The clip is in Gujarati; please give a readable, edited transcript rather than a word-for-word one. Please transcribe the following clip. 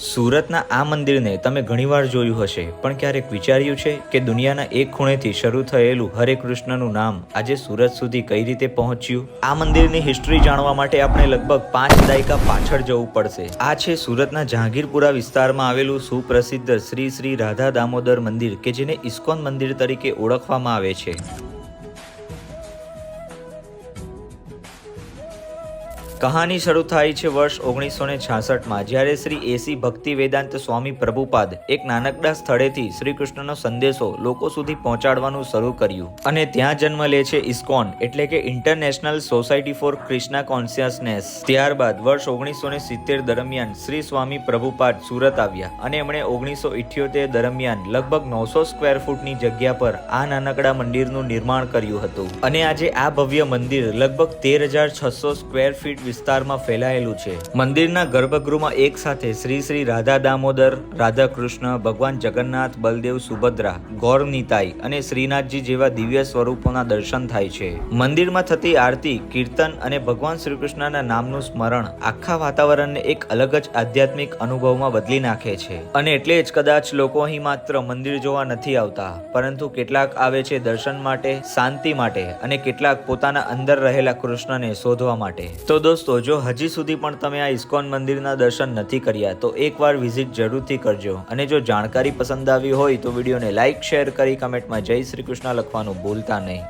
સુરતના આ મંદિરને તમે ઘણીવાર જોયું હશે, પણ ક્યારેક વિચાર્યું છે કે દુનિયાના એક ખૂણેથી શરૂ થયેલું હરે કૃષ્ણનું નામ આજે સુરત સુધી કઈ રીતે પહોંચ્યું? આ મંદિરની હિસ્ટ્રી જાણવા માટે આપણે લગભગ 5 દાયકા પાછળ જવું પડશે. આ છે સુરતના જહાંગીરપુરા વિસ્તારમાં આવેલું સુપ્રસિદ્ધ શ્રી શ્રી રાધા દામોદર મંદિર કે જેને ઇસ્કોન મંદિર તરીકે ઓળખવામાં આવે છે. કહાની શરૂ થાય છે વર્ષ 1966માં, જ્યારે શ્રી એસી ભક્તિ વેદાંત સ્વામી પ્રભુપાદ એક નાનકડા સ્થળેથી શ્રી કૃષ્ણનો સંદેશો લોકો સુધી પહોંચાડવાનું શરૂ કર્યું અને ત્યાં જન્મ લે છે ઇસ્કોન એટલે કે international society for Krishna consciousness. ત્યારબાદ વર્ષ 1970 દરમિયાન શ્રી સ્વામી પ્રભુપાદ સુરત આવ્યા અને એમણે 1978 દરમિયાન લગભગ 900 સ્ક્વેર ફૂટની જગ્યા પર આ નાનકડા મંદિરનું નિર્માણ કર્યું હતું અને આજે આ ભવ્ય મંદિર લગભગ 13,600 સ્ક્વેર ફીટ વિસ્તારમાં ફેલાયેલું છે. મંદિરના ગર્ભગૃહમાં એક સાથે શ્રી શ્રી રાધા દામોદર, રાધા કૃષ્ણ, ભગવાન જગન્નાથ, બલદેવ, સુભદ્રા, ગૌર નિતાઈ અને શ્રીનાથજી જેવા દિવ્ય સ્વરૂપોના દર્શન થાય છે. મંદિરમાં થતી આરતી, કીર્તન અને ભગવાન શ્રી કૃષ્ણના નામનું સ્મરણ આખા વાતાવરણને એક અલગ જ આધ્યાત્મિક અનુભવમાં બદલી નાખે છે. અને એટલે જ કદાચ લોકો અહીં માત્ર મંદિર જોવા નથી આવતા, પરંતુ કેટલાક આવે છે દર્શન માટે, શાંતિ માટે અને કેટલાક પોતાના અંદર રહેલા કૃષ્ણને શોધવા માટે. તો દોસ્તો, જો હજી સુધી પણ તમે આ ઇસ્કોન મંદિરના દર્શન નથી કર્યા તો એકવાર વિઝિટ જરૂરથી કરજો. અને જો જાણકારી પસંદ આવી હોય તો વિડીયોને લાઇક, શેર કરી કમેન્ટમાં જય શ્રી કૃષ્ણ લખવાનું ભૂલતા નહીં.